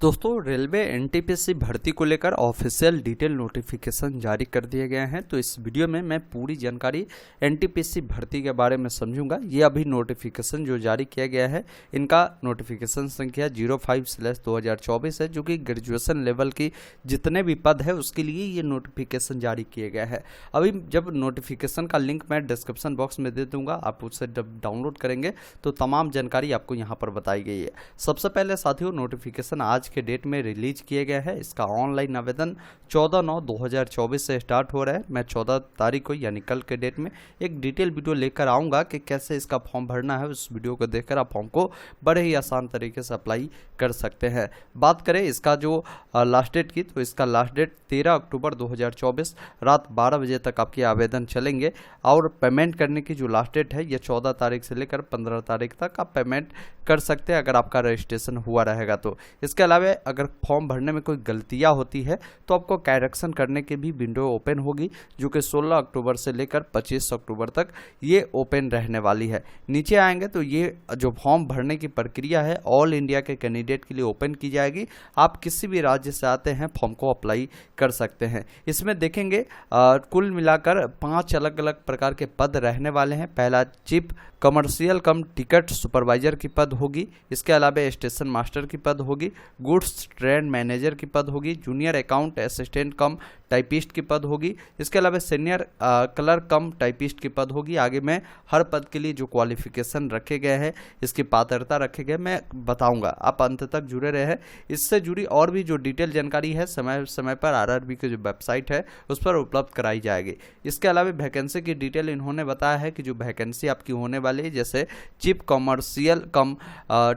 दोस्तों railway NTPC भर्ती को लेकर ऑफिशियल डिटेल नोटिफिकेशन जारी कर दिए गए हैं। तो इस वीडियो में मैं पूरी जानकारी एनटीपीसी भर्ती के बारे में समझूंगा। ये अभी नोटिफिकेशन जो जारी किया गया है, इनका नोटिफिकेशन संख्या 05/2024 है, जो कि ग्रेजुएशन लेवल की जितने भी पद है उसके लिए ये नोटिफिकेशन जारी किया गया है। अभी जब नोटिफिकेशन का लिंक मैं डिस्क्रिप्शन बॉक्स में दे दूंगा, आप उससे जब डाउनलोड करेंगे तो तमाम जानकारी आपको यहाँ पर बताई गई है। सबसे पहले साथियों, नोटिफिकेशन आज के डेट में रिलीज किया गया है। इसका ऑनलाइन आवेदन 14/9/2024 से स्टार्ट हो रहा है। मैं 14 तारीख को यानी कल के डेट में एक डिटेल वीडियो लेकर आऊँगा कि कैसे इसका फॉर्म भरना है। उस वीडियो को देखकर आप फॉर्म को बड़े ही आसान तरीके से अप्लाई कर सकते हैं। बात करें इसका जो लास्ट डेट की, तो इसका लास्ट डेट 13 अक्टूबर 2024 रात 12 बजे तक आपके आवेदन चलेंगे। और पेमेंट करने की जो लास्ट डेट है, ये 14 तारीख से लेकर 15 तारीख तक आप पेमेंट कर सकते हैं अगर आपका रजिस्ट्रेशन हुआ रहेगा तो। इसके अलावा अगर फॉर्म भरने में कोई गलतियां होती है तो आपको करेक्शन करने की भी विंडो ओपन होगी, जो कि 16 अक्टूबर से लेकर 25 अक्टूबर तक ये ओपन रहने वाली है। नीचे आएंगे तो ये जो फॉर्म भरने की प्रक्रिया है ऑल इंडिया के कैंडिडेट के लिए ओपन की जाएगी। आप किसी भी राज्य से आते हैं फॉर्म को अप्लाई कर सकते हैं। इसमें देखेंगे कुल मिलाकर 5 अलग अलग प्रकार के पद रहने वाले हैं। पहला चीफ कमर्शियल कम टिकट सुपरवाइजर की पद होगी। इसके अलावा स्टेशन मास्टर की पद होगी, गुड्स ट्रेन मैनेजर की पद होगी, जूनियर अकाउंट असिस्टेंट कम टाइपिस्ट की पद होगी। इसके अलावा सीनियर क्लर्क कम टाइपिस्ट की पद होगी। आगे मैं हर पद के लिए जो क्वालिफिकेशन रखे गए हैं, इसकी पात्रता रखे गए, मैं बताऊंगा। आप अंत तक जुड़े रहे। इससे जुड़ी और भी जो डिटेल जानकारी है समय समय पर आरआरबी की जो वेबसाइट है उस पर उपलब्ध कराई जाएगी। इसके अलावा वैकेंसी की डिटेल इन्होंने बताया है कि जो वैकेंसी आपकी होने वाली है, जैसे चीफ कमर्शियल कम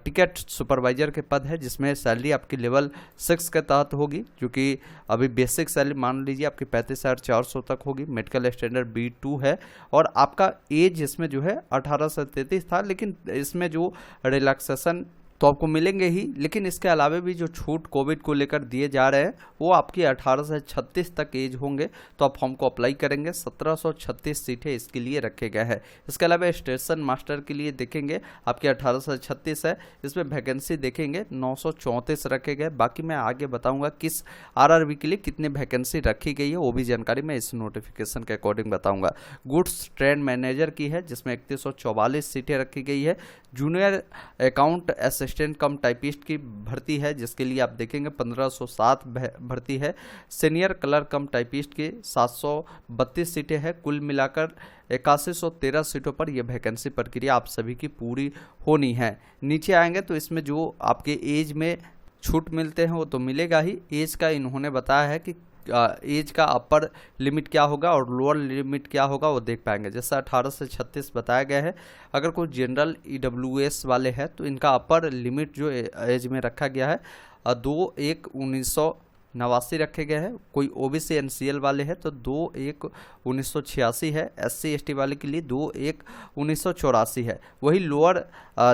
टिकट सुपरवाइजर के पद है, जिसमें सैलरी आपकी लेवल 6 के तहत होगी, जो कि अभी बेसिक सैलरी मान लीजिए आपकी 35,400 तक होगी। मेडिकल स्टैंडर्ड B2 है। और आपका एज इसमें जो है 18 से 33 था, लेकिन इसमें जो रिलैक्सेशन तो आपको मिलेंगे ही, लेकिन इसके अलावा भी जो छूट कोविड को लेकर दिए जा रहे हैं वो आपकी 18 से 36 तक एज होंगे तो आप फॉर्म को अप्लाई करेंगे। 1736 सीटें इसके लिए रखे गए हैं। इसके अलावा स्टेशन मास्टर के लिए देखेंगे आपके 18 से 36 है। इसमें वैकेंसी देखेंगे 934 रखे गए। बाकी मैं आगे बताऊंगा किस आरआरबी के लिए कितनी वैकेंसी रखी गई है, वो भी जानकारी मैं इस नोटिफिकेशन के अकॉर्डिंग बताऊंगा। गुड्स ट्रेन मैनेजर की है, जिसमें 3144 सीटें रखी गई है। जूनियर अकाउंट असिस्टेंट कम टाइपिस्ट की भर्ती है, जिसके लिए आप देखेंगे 1507 भर्ती है। सीनियर क्लर्क कम टाइपिस्ट की 732 सीटें हैं। कुल मिलाकर 8113 सीटों पर यह वैकेंसी प्रक्रिया आप सभी की पूरी होनी है। नीचे आएंगे तो इसमें जो आपके एज में छूट मिलते हैं वो तो मिलेगा ही। एज का इन्होंने बताया है कि एज का अपर लिमिट क्या होगा और लोअर लिमिट क्या होगा वो देख पाएंगे। जैसे 18 से 36 बताया गया है। अगर कोई जनरल EWS वाले हैं तो इनका अपर लिमिट जो एज में रखा गया है 2/1/1989 रखे गए हैं। कोई OBC NCL वाले हैं तो 2/1/1986 है। SC ST वाले के लिए 2/1/1984 है। वही लोअर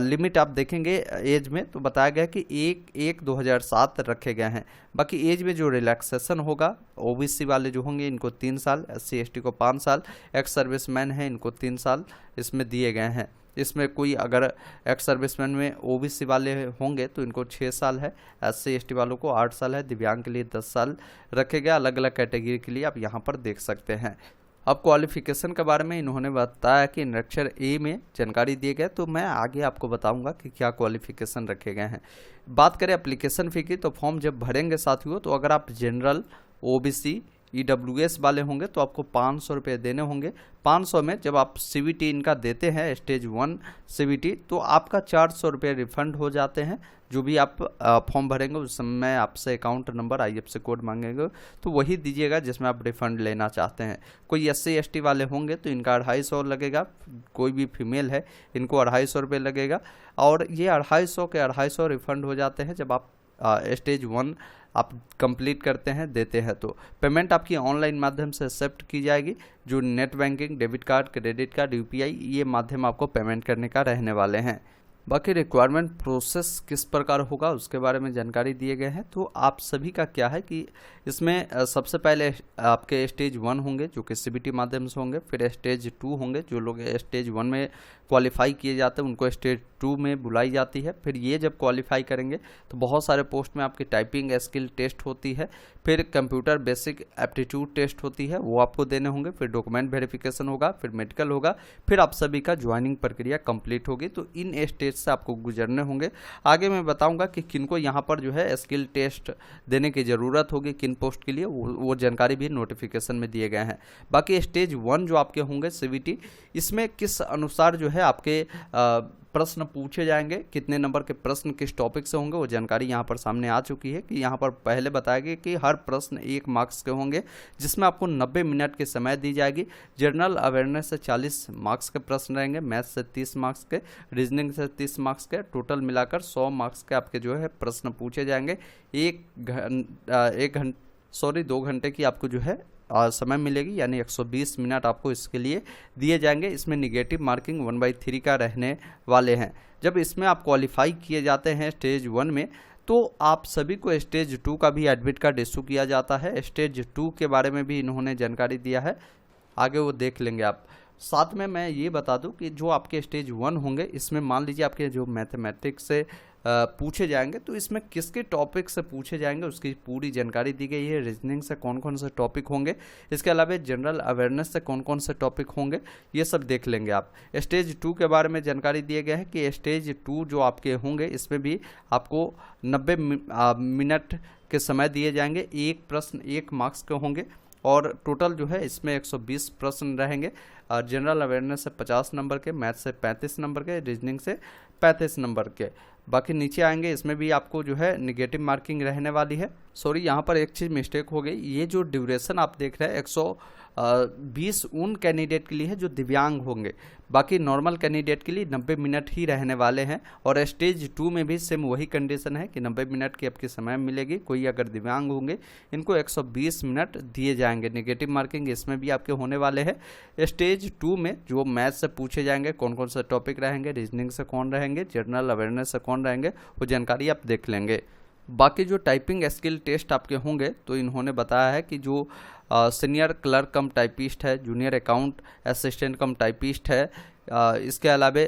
लिमिट आप देखेंगे एज में तो बताया गया कि 1/1/2007 रखे गए हैं। बाकी एज में जो रिलैक्सेशन होगा, OBC वाले जो होंगे इनको 3 साल, SC ST को 5 साल, एक्स सर्विसमैन है इनको 3 साल इसमें दिए गए हैं। इसमें कोई अगर एक्स सर्विसमैन में OBC वाले होंगे तो इनको 6 साल है, SC ST वालों को 8 साल है, दिव्यांग के लिए 10 साल रखे गए। अलग अलग कैटेगरी के लिए आप यहाँ पर देख सकते हैं। अब क्वालिफिकेशन के बारे में इन्होंने बताया कि निरक्षर A में जानकारी दिए गए, तो मैं आगे आपको बताऊंगा कि क्या क्वालिफिकेशन रखे गए हैं। बात करें एप्लीकेशन फ़ी की, तो फॉर्म जब भरेंगे साथियों, तो अगर आप जनरल OBC EWS वाले होंगे तो आपको 500 रुपये देने होंगे। 500 में जब आप CVT इनका देते हैं स्टेज 1 CVT, तो आपका 400 रुपये रिफंड हो जाते हैं। जो भी आप फॉर्म भरेंगे उस समय आपसे अकाउंट नंबर IFSC कोड मांगेंगे तो वही दीजिएगा जिसमें आप रिफंड लेना चाहते हैं। कोई SC ST वाले होंगे तो इनका 250 लगेगा। कोई भी फीमेल है इनको 250 रुपये लगेगा। और ये 250 के 250 रिफंड हो जाते हैं जब आप स्टेज 1 आप कंप्लीट करते हैं, देते हैं। तो पेमेंट आपकी ऑनलाइन माध्यम से एक्सेप्ट की जाएगी। जो net banking, debit card, credit card, UPI, ये माध्यम आपको पेमेंट करने का रहने वाले हैं। बाकी रिक्वायरमेंट प्रोसेस किस प्रकार होगा उसके बारे में जानकारी दिए गए हैं। तो आप सभी का क्या है कि इसमें सबसे पहले आपके स्टेज 1 होंगे जो कि सीबीटी माध्यम से होंगे, फिर स्टेज 2 होंगे, जो लोग स्टेज 1 में क्वालिफाई किए जाते हैं उनको स्टेज 2 में बुलाई जाती है। फिर ये जब क्वालिफाई करेंगे तो बहुत सारे पोस्ट में आपकी टाइपिंग स्किल टेस्ट होती है, फिर कंप्यूटर बेसिक एप्टीट्यूड टेस्ट होती है, वो आपको देने होंगे, फिर डॉक्यूमेंट वेरिफिकेशन होगा, फिर मेडिकल होगा, फिर आप सभी का ज्वाइनिंग प्रक्रिया कंप्लीट होगी। तो इन स्टेज से आपको गुजरने होंगे। आगे मैं बताऊंगा कि किनको यहाँ पर जो है स्किल टेस्ट देने की ज़रूरत होगी, किन पोस्ट के लिए, वो जानकारी भी नोटिफिकेशन में दिए गए हैं। बाकी स्टेज 1 जो आपके होंगे सीबीटी, इसमें किस अनुसार जो है आपके प्रश्न पूछे जाएंगे, कितने नंबर के प्रश्न किस टॉपिक से होंगे, वो जानकारी यहाँ पर सामने आ चुकी है कि यहाँ पर पहले बताया गया कि हर प्रश्न 1 मार्क्स के होंगे, जिसमें आपको 90 मिनट की समय दी जाएगी। जनरल अवेयरनेस से 40 मार्क्स के प्रश्न रहेंगे, मैथ्स से 30 मार्क्स के, रीजनिंग से 30 मार्क्स के, टोटल मिलाकर 100 मार्क्स के आपके जो है प्रश्न पूछे जाएंगे। 2 घंटे की आपको जो है समय मिलेगी, यानी 120 मिनट आपको इसके लिए दिए जाएंगे। इसमें निगेटिव मार्किंग 1/3 का रहने वाले हैं। जब इसमें आप क्वालिफाई किए जाते हैं स्टेज 1 में, तो आप सभी को स्टेज 2 का भी एडमिट कार्ड इशू किया जाता है। स्टेज 2 के बारे में भी इन्होंने जानकारी दिया है, आगे वो देख लेंगे आप। साथ में मैं ये बता दूं कि जो आपके स्टेज 1 होंगे, इसमें मान लीजिए आपके जो मैथमेटिक्स से पूछे जाएंगे, तो इसमें किसके टॉपिक से पूछे जाएंगे उसकी पूरी जानकारी दी गई है। रीजनिंग से कौन कौन से टॉपिक होंगे, इसके अलावा जनरल अवेयरनेस से कौन कौन से टॉपिक होंगे, ये सब देख लेंगे आप। स्टेज 2 के बारे में जानकारी दिए गए है कि स्टेज 2 जो आपके होंगे, इसमें भी आपको 90 मिनट के समय दिए जाएंगे। एक प्रश्न 1 मार्क्स के होंगे और टोटल जो है इसमें 120 प्रश्न रहेंगे। जनरल अवेयरनेस से 50 नंबर के, मैथ से 35 नंबर के, रीजनिंग से 35 नंबर के। बाकी नीचे आएंगे, इसमें भी आपको जो है निगेटिव मार्किंग रहने वाली है। सॉरी, यहाँ पर एक चीज़ मिस्टेक हो गई। ये जो ड्यूरेशन आप देख रहे हैं 120 उन कैंडिडेट के लिए है जो दिव्यांग होंगे, बाकी नॉर्मल कैंडिडेट के लिए 90 मिनट ही रहने वाले हैं। और स्टेज 2 में भी सेम वही कंडीशन है कि 90 मिनट की आपकी समय मिलेगी। कोई अगर दिव्यांग होंगे, इनको 120 मिनट दिए जाएंगे। नेगेटिव मार्किंग इसमें भी आपके होने वाले हैं। स्टेज 2 में जो मैथ से पूछे जाएंगे, कौन कौन से टॉपिक रहेंगे, रीजनिंग से कौन रहेंगे, जनरल अवेयरनेस से कौन रहेंगे, वो जानकारी आप देख लेंगे। बाकी जो टाइपिंग स्किल टेस्ट आपके होंगे, तो इन्होंने बताया है कि जो सीनियर क्लर्क कम टाइपिस्ट है, जूनियर अकाउंट असिस्टेंट कम टाइपिस्ट है, इसके अलावा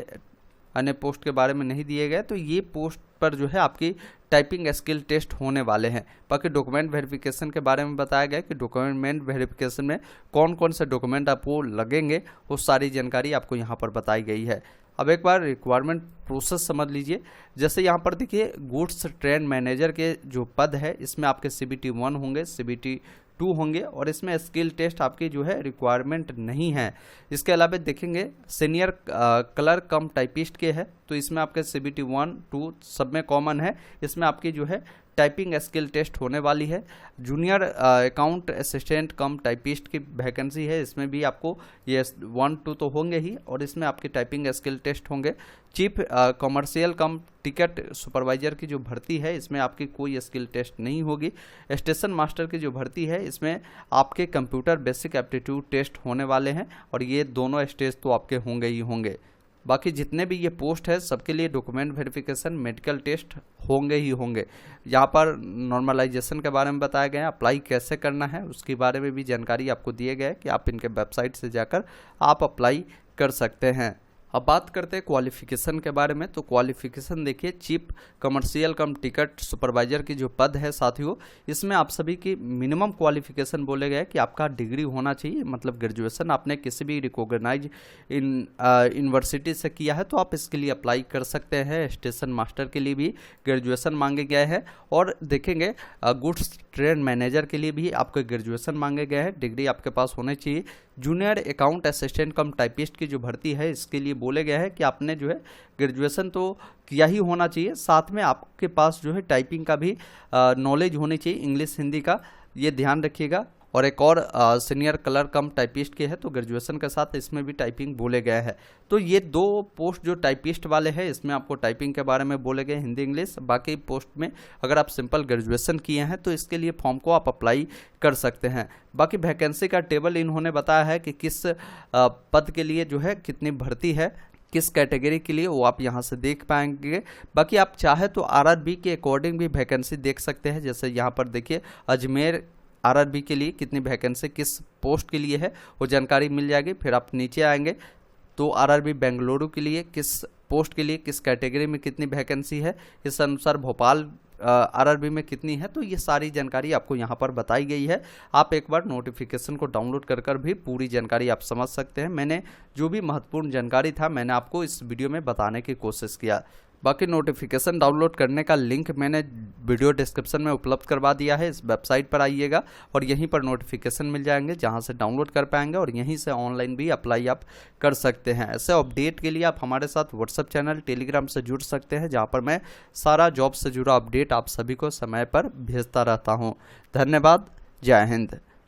अन्य पोस्ट के बारे में नहीं दिए गए। तो ये पोस्ट पर जो है आपकी टाइपिंग स्किल टेस्ट होने वाले हैं। बाकी डॉक्यूमेंट वेरिफिकेशन के बारे में बताया गया कि डॉक्यूमेंट वेरिफिकेशन में कौन कौन से डॉक्यूमेंट आपको लगेंगे, वो सारी जानकारी आपको यहाँ पर बताई गई है। अब एक बार रिक्वायरमेंट प्रोसेस समझ लीजिए। जैसे यहाँ पर देखिए, गुड्स ट्रेन मैनेजर के जो पद है, इसमें आपके CBT 1 होंगे, CBT 2 होंगे, और इसमें स्किल टेस्ट आपकी जो है रिक्वायरमेंट नहीं है। इसके अलावा देखेंगे सीनियर क्लर्क कम टाइपिस्ट के है, तो इसमें आपके CBT 1, 2 सब में कॉमन है। इसमें आपकी जो है टाइपिंग स्किल टेस्ट होने वाली है। जूनियर अकाउंट असिस्टेंट कम टाइपिस्ट की वैकेंसी है, इसमें भी आपको ये 1, 2 तो होंगे ही, और इसमें आपकी टाइपिंग स्किल टेस्ट होंगे। चीफ कमर्शियल कम टिकट सुपरवाइजर की जो भर्ती है, इसमें आपकी कोई स्किल टेस्ट नहीं होगी। स्टेशन मास्टर की जो भर्ती है, इसमें आपके कंप्यूटर बेसिक एप्टीट्यूड टेस्ट होने वाले हैं, और ये दोनों स्टेज तो आपके होंगे ही होंगे। बाकी जितने भी ये पोस्ट है, सबके लिए डॉक्यूमेंट वेरिफिकेशन, मेडिकल टेस्ट होंगे ही होंगे। यहाँ पर नॉर्मलाइजेशन के बारे में बताया गया है, अप्लाई कैसे करना है उसके बारे में भी जानकारी आपको दिए गए कि आप इनके वेबसाइट से जाकर आप अप्लाई कर सकते हैं। अब बात करते हैं क्वालिफिकेशन के बारे में। तो क्वालिफिकेशन देखिए, चीफ कमर्शियल कम टिकट सुपरवाइजर की जो पद है साथियों, इसमें आप सभी की मिनिमम क्वालिफिकेशन बोले गए कि आपका डिग्री होना चाहिए, मतलब ग्रेजुएशन आपने किसी भी रिकॉग्नाइज यूनिवर्सिटी से किया है, तो आप इसके लिए अप्लाई कर सकते हैं। स्टेशन मास्टर के लिए भी ग्रेजुएशन मांगे गए हैं, और देखेंगे गुड्स ट्रेन मैनेजर के लिए भी आपको ग्रेजुएशन मांगे गए हैं, डिग्री आपके पास होनी चाहिए। जूनियर अकाउंट असिस्टेंट कम टाइपिस्ट की जो भर्ती है, इसके लिए बोले गए हैं कि आपने जो है ग्रेजुएशन तो किया ही होना चाहिए, साथ में आपके पास जो है टाइपिंग का भी नॉलेज होनी चाहिए, इंग्लिश हिंदी का, ये ध्यान रखिएगा। और एक और सीनियर क्लर्क कम टाइपिस्ट के है, तो ग्रेजुएशन के साथ इसमें भी टाइपिंग बोले गए हैं। तो ये 2 पोस्ट जो टाइपिस्ट वाले हैं, इसमें आपको टाइपिंग के बारे में बोले गए हिंदी इंग्लिश। बाकी पोस्ट में अगर आप सिंपल ग्रेजुएशन किए हैं, तो इसके लिए फॉर्म को आप अप्लाई कर सकते हैं। बाकी वैकेंसी का टेबल इन्होंने बताया है कि किस पद के लिए जो है कितनी भर्ती है, किस कैटेगरी के लिए वो आप यहाँ से देख पाएंगे। बाकी आप चाहे तो आरआरबी के अकॉर्डिंग भी वैकेंसी देख सकते हैं। जैसे यहाँ पर देखिए अजमेर आरआरबी के लिए कितनी वैकेंसी किस पोस्ट के लिए है वो जानकारी मिल जाएगी। फिर आप नीचे आएंगे तो आरआरबी बेंगलुरु के लिए किस पोस्ट के लिए किस कैटेगरी में कितनी वैकेंसी है, इस अनुसार भोपाल आरआरबी में कितनी है, तो ये सारी जानकारी आपको यहाँ पर बताई गई है। आप एक बार नोटिफिकेशन को डाउनलोड कर भी पूरी जानकारी आप समझ सकते हैं। मैंने जो भी महत्वपूर्ण जानकारी था मैंने आपको इस वीडियो में बताने की कोशिश किया। बाकी नोटिफिकेशन डाउनलोड करने का लिंक मैंने वीडियो डिस्क्रिप्शन में उपलब्ध करवा दिया है। इस वेबसाइट पर आइएगा और यहीं पर नोटिफिकेशन मिल जाएंगे जहां से डाउनलोड कर पाएंगे और यहीं से ऑनलाइन भी अप्लाई आप कर सकते हैं। ऐसे अपडेट के लिए आप हमारे साथ व्हाट्सएप चैनल टेलीग्राम से जुड़ सकते हैं जहां पर मैं सारा जॉब से जुड़ा अपडेट आप सभी को समय पर भेजता रहता हूँ। धन्यवाद। जय हिंद।